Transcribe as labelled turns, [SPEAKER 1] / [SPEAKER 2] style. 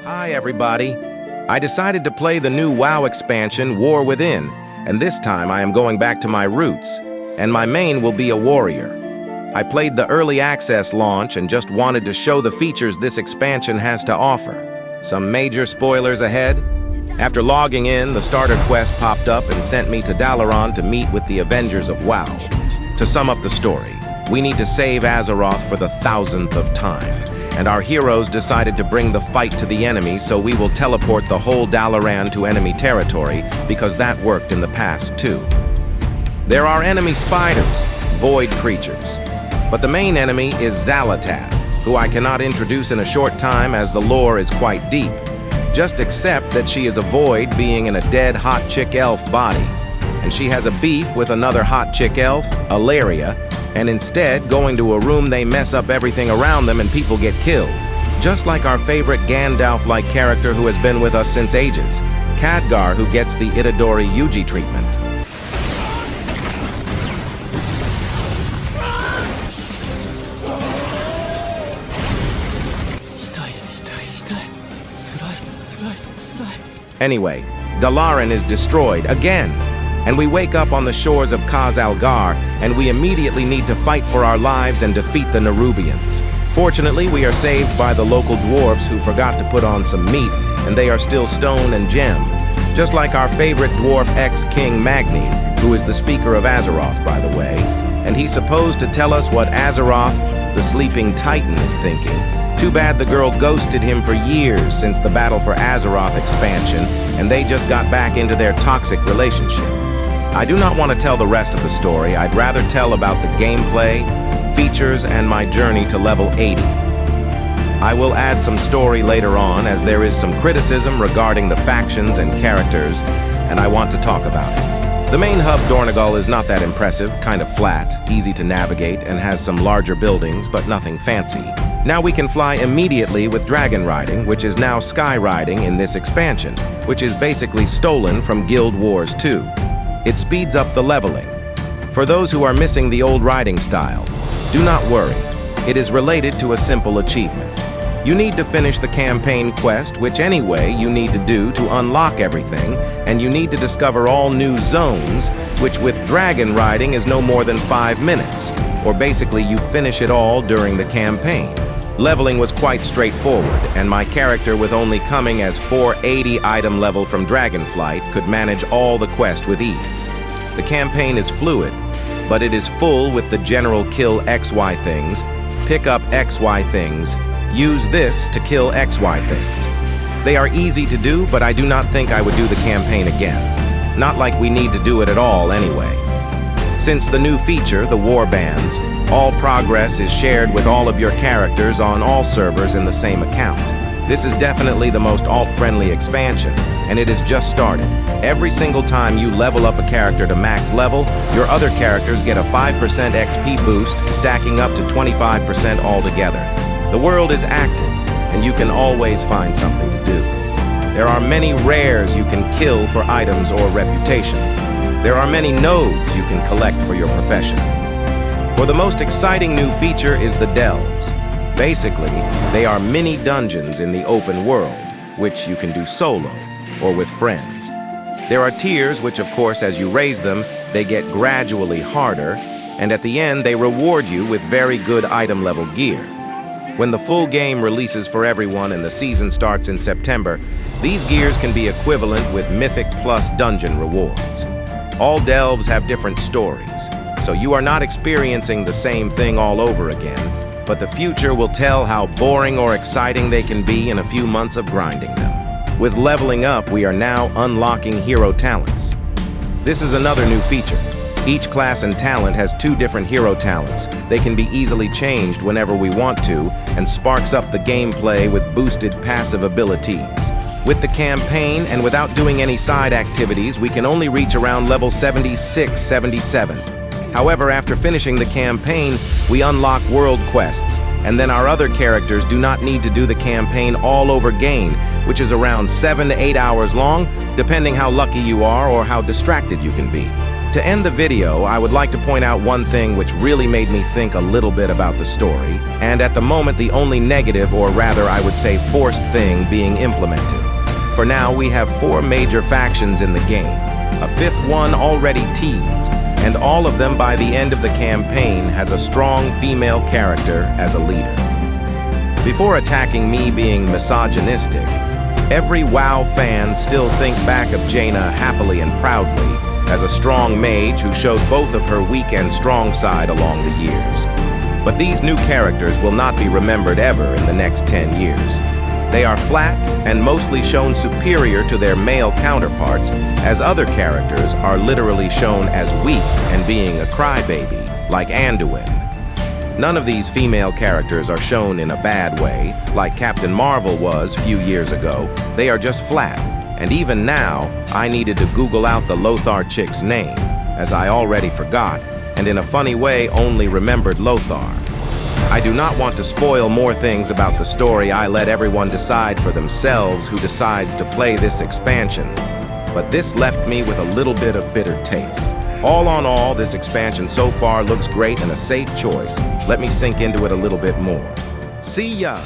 [SPEAKER 1] Hi everybody! I decided to play the new WoW expansion, War Within, and this time I am going back to my roots, and my main will be a warrior. I played the early access launch and just wanted to show the features this expansion has to offer. Some major spoilers ahead. After logging in, the starter quest popped up and sent me to Dalaran to meet with the Avengers of WoW. To sum up the story, we need to save Azeroth for the 1000th time. And our heroes decided to bring the fight to the enemy, so we will teleport the whole Dalaran to enemy territory, because that worked in the past too. There are enemy spiders, void creatures. But the main enemy is Xal'atath, who I cannot introduce in a short time as the lore is quite deep. Just accept that she is a void being in a dead hot chick elf body. And she has a beef with another hot chick elf, Alaria, and instead, going to a room, they mess up everything around them and people get killed. Just like our favorite Gandalf-like character who has been with us since ages, Khadgar, who gets the Itadori Yuji treatment. Anyway, Dalaran is destroyed again. And we wake up on the shores of Khaz-Algar, and we immediately need to fight for our lives and defeat the Nerubians. Fortunately, we are saved by the local dwarves who forgot to put on some meat, and they are still stone and gem. Just like our favorite dwarf ex-king Magni, who is the speaker of Azeroth, by the way. And he's supposed to tell us what Azeroth, the sleeping titan, is thinking. Too bad the girl ghosted him for years since the Battle for Azeroth expansion, and they just got back into their toxic relationship. I do not want to tell the rest of the story. I'd rather tell about the gameplay, features, and my journey to level 80. I will add some story later on, as there is some criticism regarding the factions and characters, and I want to talk about it. The main hub Dornogal is not that impressive, kind of flat, easy to navigate, and has some larger buildings, but nothing fancy. Now we can fly immediately with dragon riding, which is now sky riding in this expansion, which is basically stolen from Guild Wars 2. It speeds up the leveling. For those who are missing the old riding style, do not worry. It is related to a simple achievement. You need to finish the campaign quest, which anyway you need to do to unlock everything, and you need to discover all new zones, which with dragon riding is no more than 5 minutes, or basically you finish it all during the campaign. Leveling was quite straightforward, and my character, with only coming as 480 item level from Dragonflight, could manage all the quest with ease. The campaign is fluid, but it is full with the general kill XY things, pick up XY things, use this to kill XY things. They are easy to do, but I do not think I would do the campaign again. Not like we need to do it at all anyway. Since the new feature, the War Bands, all progress is shared with all of your characters on all servers in the same account. This is definitely the most alt-friendly expansion, and it has just started. Every single time you level up a character to max level, your other characters get a 5% XP boost, stacking up to 25% altogether. The world is active, and you can always find something to do. There are many rares you can kill for items or reputation. There are many nodes you can collect for your profession. For the most exciting new feature is the Delves. Basically, they are mini dungeons in the open world, which you can do solo or with friends. There are tiers which, of course, as you raise them, they get gradually harder, and at the end they reward you with very good item level gear. When the full game releases for everyone and the season starts in September, these gears can be equivalent with Mythic Plus dungeon rewards. All Delves have different stories, so you are not experiencing the same thing all over again, but the future will tell how boring or exciting they can be in a few months of grinding them. With leveling up, we are now unlocking hero talents. This is another new feature. Each class and talent has 2 different hero talents. They can be easily changed whenever we want to, and sparks up the gameplay with boosted passive abilities. With the campaign, and without doing any side activities, we can only reach around level 76, 77. However, after finishing the campaign, we unlock world quests, and then our other characters do not need to do the campaign all over again, which is around 7 to 8 hours long, depending how lucky you are or how distracted you can be. To end the video, I would like to point out one thing which really made me think a little bit about the story, and at the moment the only negative, or rather I would say forced thing being implemented. For now, we have 4 major factions in the game, a 5th one already teased, and all of them by the end of the campaign has a strong female character as a leader. Before attacking me being misogynistic, every WoW fan still think back of Jaina happily and proudly as a strong mage who showed both of her weak and strong side along the years. But these new characters will not be remembered ever in the next 10 years. They are flat and mostly shown superior to their male counterparts, as other characters are literally shown as weak and being a crybaby, like Anduin. None of these female characters are shown in a bad way, like Captain Marvel was few years ago. They are just flat, and even now, I needed to Google out the Lothar chick's name, as I already forgot, and in a funny way only remembered Lothar. I do not want to spoil more things about the story. I let everyone decide for themselves who decides to play this expansion, but this left me with a little bit of bitter taste. All in all, this expansion so far looks great and a safe choice. Let me sink into it a little bit more. See ya!